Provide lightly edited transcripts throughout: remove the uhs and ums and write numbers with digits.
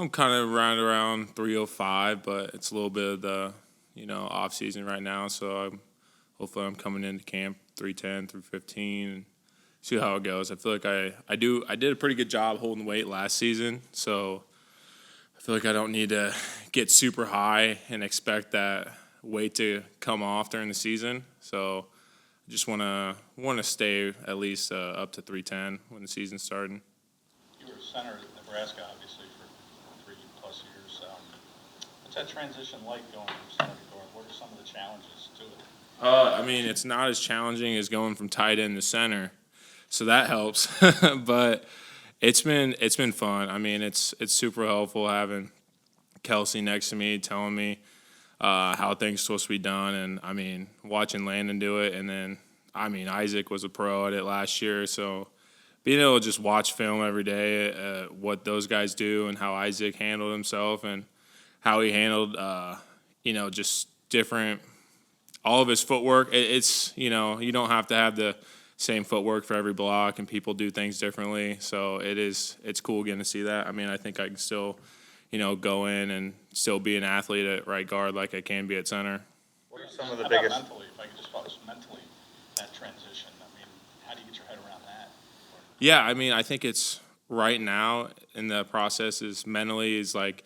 I'm kind of around 305, but it's a little bit of the, off season right now. So hopefully I'm coming into camp 310, 315, and see how it goes. I feel like I did a pretty good job holding weight last season, so I feel like I don't need to get super high and expect that weight to come off during the season. So I just want to stay at least up to 310 when the season's starting. You were center at Nebraska, obviously, for 3+ years. What's that transition like going from center to guard? What are some of the challenges to it? It's not as challenging as going from tight end to center, so that helps. But it's been fun. It's super helpful having Kelce next to me, telling me how things are supposed to be done, and watching Landon do it, and then Isaac was a pro at it last year, so being able to just watch film every day, what those guys do, and how Isaac handled himself, and how he handled, just different, all of his footwork. It's you don't have to have the same footwork for every block, and people do things differently. So it's cool getting to see that. I think I can still, go in and still be an athlete at right guard like I can be at center. What are some of the biggest? Mentally, if I could just focus mentally, that transition. How do you get your head around that? Yeah, I think it's right now in the process is mentally is like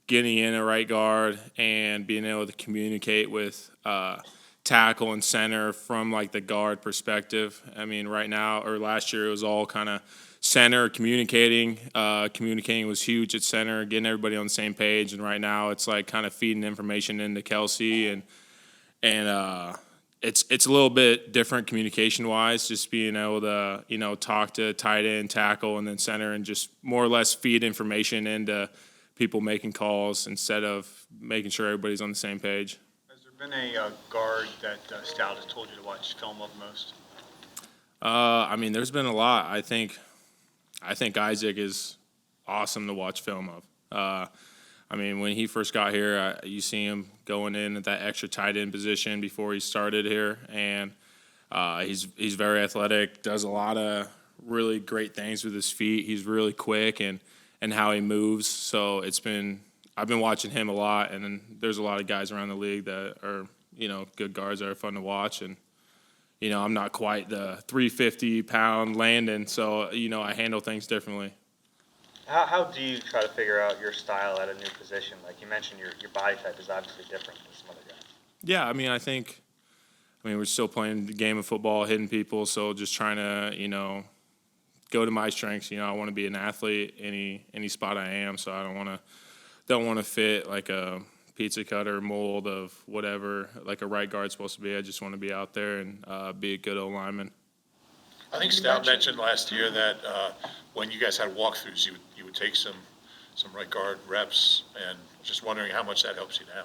getting in a right guard and being able to communicate with tackle and center from like the guard perspective. Right now or last year it was all kind of center communicating. Communicating was huge at center, getting everybody on the same page. And right now it's like kind of feeding information into Kelce and it's a little bit different communication wise, just being able to talk to tight end, tackle, and then center, and just more or less feed information into people making calls instead of making sure everybody's on the same page. Has there been a guard that Stout has told you to watch film of most? There's been a lot. I think Isaac is awesome to watch film of. When he first got here, you see him going in at that extra tight end position before he started here, and he's very athletic, does a lot of really great things with his feet. He's really quick and how he moves. So I've been watching him a lot, and then there's a lot of guys around the league that are good guards that are fun to watch. And I'm not quite the 350-pound Landon, so I handle things differently. How do you try to figure out your style at a new position? Like you mentioned, your body type is obviously different than some other guys. Yeah, I think we're still playing the game of football, hitting people, so just trying to, go to my strengths. I want to be an athlete any spot I am, so I don't want to fit like a pizza cutter mold of whatever like a right guard's supposed to be. I just want to be out there and be a good old lineman. I think Stout mentioned last year that when you guys had walkthroughs, you would take some right guard reps, and just wondering how much that helps you now.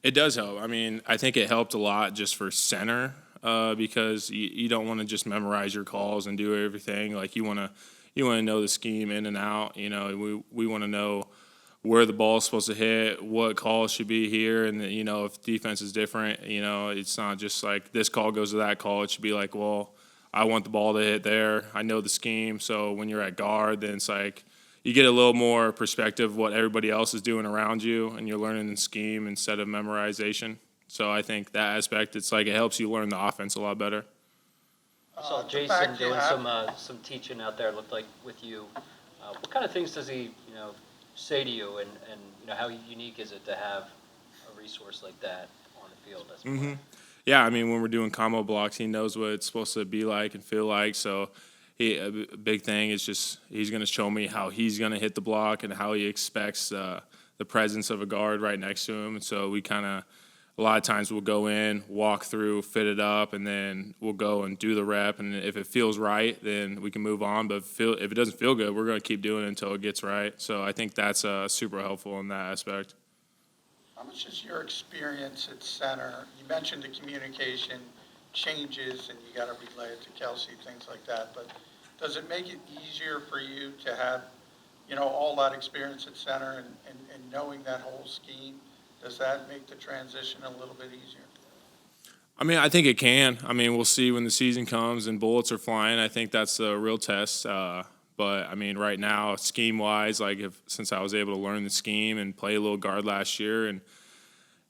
It does help. I think it helped a lot just for center because you don't want to just memorize your calls and do everything. Like you want to know the scheme in and out. We want to know where the ball is supposed to hit, what calls should be here, and if defense is different, it's not just like this call goes to that call. It should be like, well, I want the ball to hit there. I know the scheme. So when you're at guard, then it's like you get a little more perspective of what everybody else is doing around you, and you're learning the scheme instead of memorization. So I think that aspect, it's like it helps you learn the offense a lot better. I saw Jason doing some teaching out there, it looked like, with you. What kind of things does he, say to you, and how unique is it to have a resource like that on the field as a player? Yeah, when we're doing combo blocks, he knows what it's supposed to be like and feel like. So a big thing is just he's going to show me how he's going to hit the block and how he expects the presence of a guard right next to him. And so we kind of, a lot of times we'll go in, walk through, fit it up, and then we'll go and do the rep. And if it feels right, then we can move on. But if it doesn't feel good, we're going to keep doing it until it gets right. So I think that's super helpful in that aspect. How much is your experience at center? You mentioned the communication changes and you got to relay it to Kelce, things like that. But does it make it easier for you to have, all that experience at center and knowing that whole scheme? Does that make the transition a little bit easier? I think it can. We'll see when the season comes and bullets are flying. I think that's the real test. But But I mean, right now, scheme wise, like since I was able to learn the scheme and play a little guard last year,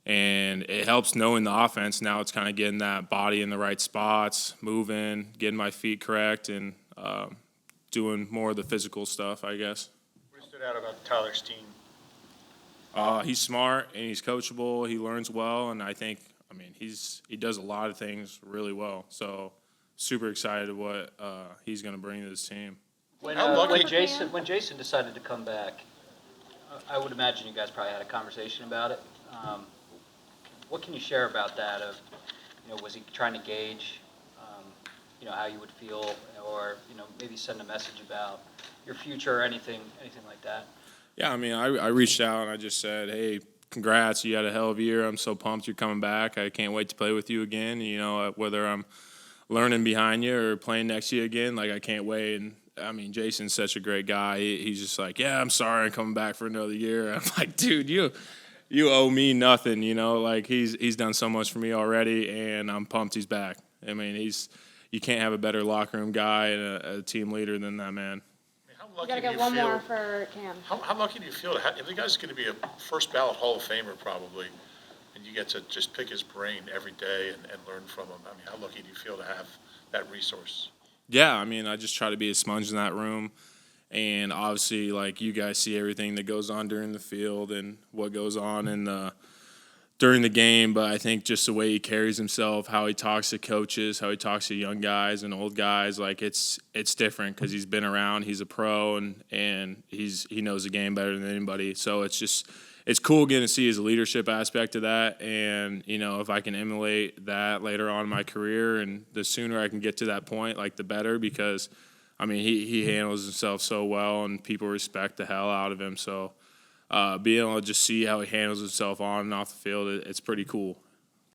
and it helps knowing the offense. Now it's kind of getting that body in the right spots, moving, getting my feet correct, and doing more of the physical stuff, I guess. What stood out about Tyler Steen? He's smart and he's coachable. He learns well, and I mean, he does a lot of things really well. So super excited what he's going to bring to this team. When Jason decided to come back, I would imagine you guys probably had a conversation about it. What can you share about that? Was he trying to gauge, how you would feel, or maybe send a message about your future or anything like that? Yeah, I mean, I reached out and I just said, hey, congrats, you had a hell of a year. I'm so pumped you're coming back. I can't wait to play with you again. Whether I'm learning behind you or playing next to you again, like I can't wait. And I mean, Jason's such a great guy. He's just like, yeah, I'm sorry I'm coming back for another year. I'm like, dude, you owe me nothing, like he's done so much for me already, and I'm pumped he's back. I mean, you can't have a better locker room guy and a team leader than that man. You gotta get one more for Cam. How lucky do you feel if the guy's going to be a first ballot Hall of Famer probably, and you get to just pick his brain every day and learn from him? I mean, how lucky do you feel to have that resource? Yeah, I mean, I just try to be a sponge in that room. And obviously, like, you guys see everything that goes on during the field and what goes on during the game. But I think just the way he carries himself, how he talks to coaches, how he talks to young guys and old guys, like, it's different because he's been around. He's a pro, and he knows the game better than anybody. So it's cool getting to see his leadership aspect of that. And, if I can emulate that later on in my career, and the sooner I can get to that point, like, the better, because – I mean, he handles himself so well, and people respect the hell out of him. So being able to just see how he handles himself on and off the field, it's pretty cool.